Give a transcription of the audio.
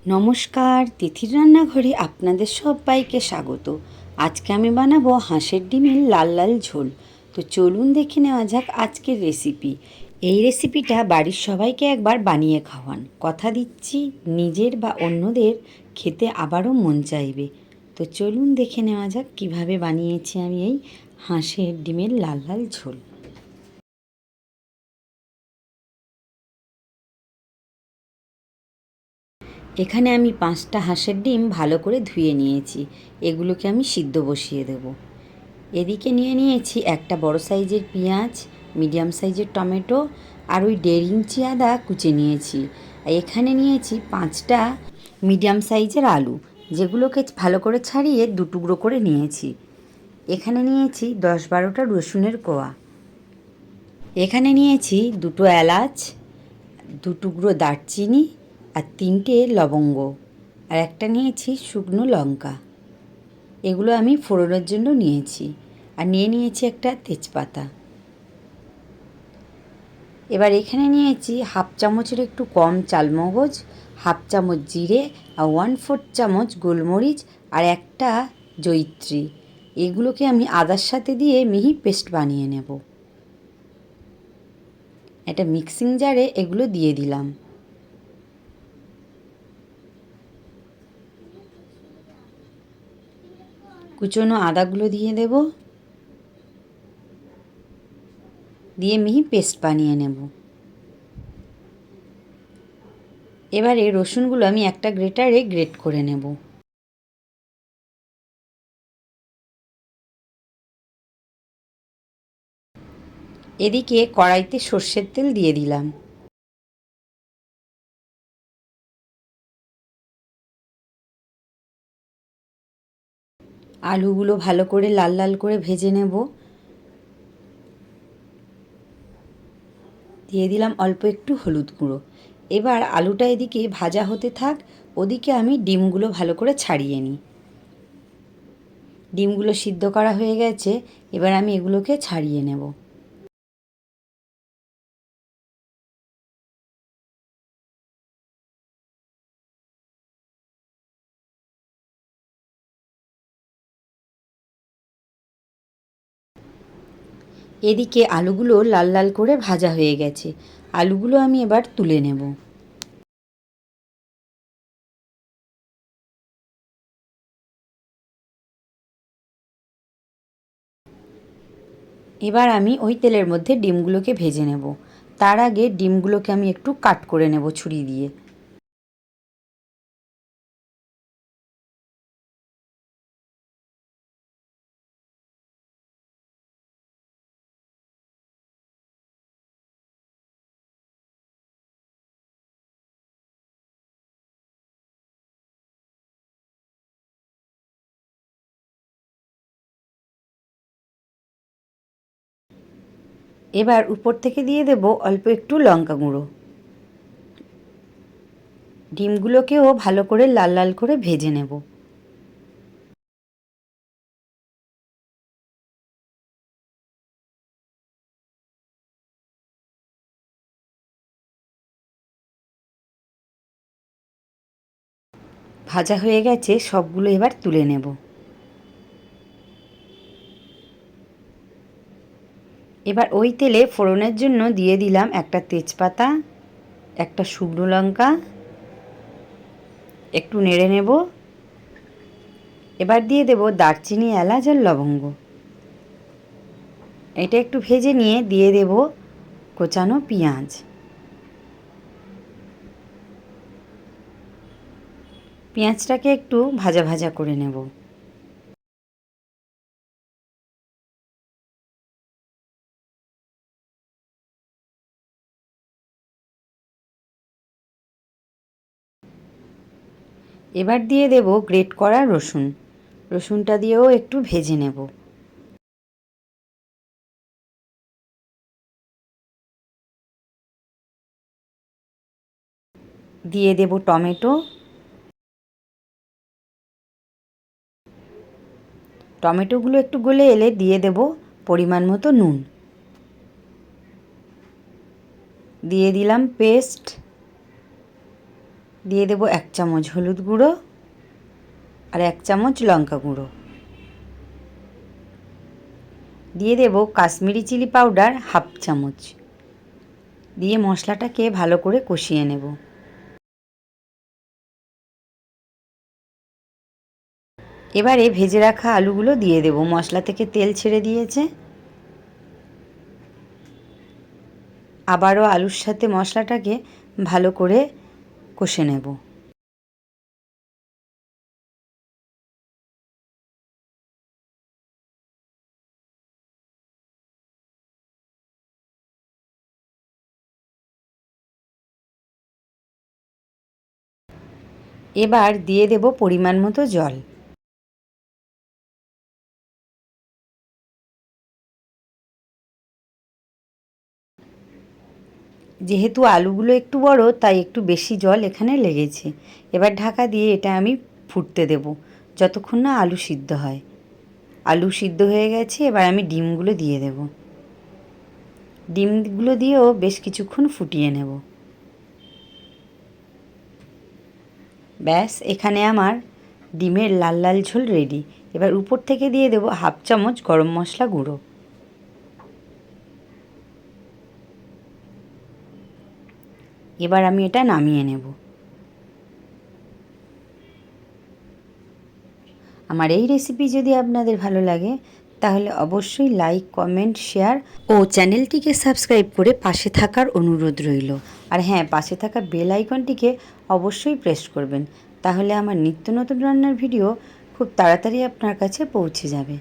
নমস্কার, তিথির রান্নাঘরে আপনাদের সবাইকে স্বাগত। আজকে আমি বানাবো হাঁসের ডিমের লাল লাল ঝোল। তো চলুন দেখে নেওয়া যাক আজকের রেসিপি। এই রেসিপিটা বাড়ির সবাইকে একবার বানিয়ে খাওয়ান, কথা দিচ্ছি নিজের বা অন্যদের খেতে আবারও মন চাইবে। তো চলুন দেখে নেওয়া যাক কিভাবে বানিয়েছি আমি এই হাঁসের ডিমের লাল লাল ঝোল। এখানে আমি 5টা হাঁসের ডিম ভালো করে ধুয়ে নিয়েছি। এগুলোকে আমি সিদ্ধ বসিয়ে দেব। এদিকে নিয়ে নিয়েছি একটা বড় সাইজের পেঁয়াজ, মিডিয়াম সাইজের টমেটো আর ওই 1.5 ইঞ্চি আদা কুচে নিয়েছি। এখানে নিয়েছি 5টা মিডিয়াম সাইজের আলু, যেগুলোকে ভালো করে ছাড়িয়ে 2 টুকরো করে নিয়েছি। এখানে নিয়েছি 10-12টা রসুনের কোয়া। এখানে নিয়েছি 2টো এলাচ, 2 টুকরো দারচিনি আর 3টে লবঙ্গ, আর একটা নিয়েছি শুকনো লঙ্কা। এগুলো আমি ফোড়নের জন্য নিয়েছি। আর নিয়েছি একটা তেজপাতা। এবার এখানে নিয়েছি 1/2 চামচের একটু কম চালমগজ, 1/2 চামচ জিরে আর 1/4 চামচ গোলমরিচ আর একটা জয়িত্রী। এগুলোকে আমি আদার সাথে দিয়ে মিহি পেস্ট বানিয়ে নেব। একটা মিক্সিং জারে এগুলো দিয়ে দিলাম। কুচনো আদাগুলো দিয়ে দেব, দিয়ে মিহি পেস্ট বানিয়ে নেব। এবারে রসুনগুলো আমি একটা গ্রেটারে গ্রেট করে নেব। এদিকে কড়াইতে সর্ষের তেল দিয়ে দিলাম। আলুগুলো ভালো করে লাল লাল করে ভেজে নেব। দিয়ে দিলাম অল্প একটু হলুদ গুঁড়ো। এবার আলুটা এদিকে ভাজা হতে থাক, ওদিকে আমি ডিমগুলো ভালো করে ছাড়িয়ে নিই। ডিমগুলো সিদ্ধ করা হয়ে গেছে, এবার আমি এগুলোকে ছাড়িয়ে নেব। এদিকে আলুগুলো লাল লাল করে ভাজা হয়ে গেছে, আলুগুলো আমি এবার তুলে নেব। এবার আমি ওই তেলের মধ্যে ডিমগুলোকে ভেজে নেব। তার আগে ডিমগুলোকে আমি একটু কাট করে নেব ছুরি দিয়ে। এবার উপর থেকে দিয়ে দেব অল্প একটু লঙ্কা গুঁড়ো। ডিমগুলোকেও ভালো করে লাল লাল করে ভেজে নেব। ভাজা হয়ে গেছে, সবগুলো এবার তুলে নেব। এবার ওই তেলে ফোড়নের জন্য দিয়ে দিলাম একটা তেজপাতা, একটা শুকনো লঙ্কা, একটু নেড়ে নেব। এবার দিয়ে দেব দারচিনি, এলাচ আর লবঙ্গ। এটা একটু ভেজে নিয়ে দিয়ে দেব কোচানো পেঁয়াজ। পেঁয়াজটাকে একটু ভাজা ভাজা করে নেব। এবার দিয়ে দেব গ্রেট করা রসুন। রসুনটা দিয়েও একটু ভেজে নেব। দিয়ে দেব টমেটো। টমেটোগুলো একটু গলে এলে দিয়ে দেব পরিমাণ মতো নুন। দিয়ে দিলাম পেস্ট। দিয়ে দেব 1 চামচ হলুদ গুঁড়ো আর 1 চামচ লঙ্কা গুঁড়ো। দিয়ে দেব কাশ্মীরি চিলি পাউডার 1/2 চামচ। দিয়ে মশলাটাকে ভালো করে কষিয়ে নেব। এবারে ভেজে রাখা আলুগুলো দিয়ে দেব। মশলা থেকে তেল ছেড়ে দিয়েছে। আবারও আলুর সাথে মশলাটাকে ভালো করে কষে নেব। এবার দিয়ে দেব পরিমাণ মতো জল। যেহেতু আলুগুলো একটু বড় তাই একটু বেশি জল এখানে লেগেছে। এবার ঢাকা দিয়ে এটা আমি ফুটতে দেব যতক্ষণ না আলু সিদ্ধ হয়। আলু সিদ্ধ হয়ে গেছে, এবার আমি ডিমগুলো দিয়ে দেব। ডিমগুলো দিয়েও বেশ কিছুক্ষণ ফুটিয়ে নেব। ব্যাস, এখানে আমার ডিমের লাল লাল ঝোল রেডি। এবার উপর থেকে দিয়ে দেব 1/2 চামচ গরম মশলা গুঁড়ো। এবার আমি এটা নামিয়ে নেব। আমার এই রেসিপি যদি আপনাদের ভালো লাগে তাহলে অবশ্যই লাইক, কমেন্ট, শেয়ার ও চ্যানেলটিকে সাবস্ক্রাইব করে পাশে থাকার অনুরোধ রইল। আর হ্যাঁ, পাশে থাকা বেল আইকনটিকে অবশ্যই প্রেস করবেন, তাহলে আমার নিত্য নতুন রান্নার ভিডিও খুব তাড়াতাড়ি আপনার কাছে পৌঁছে যাবে।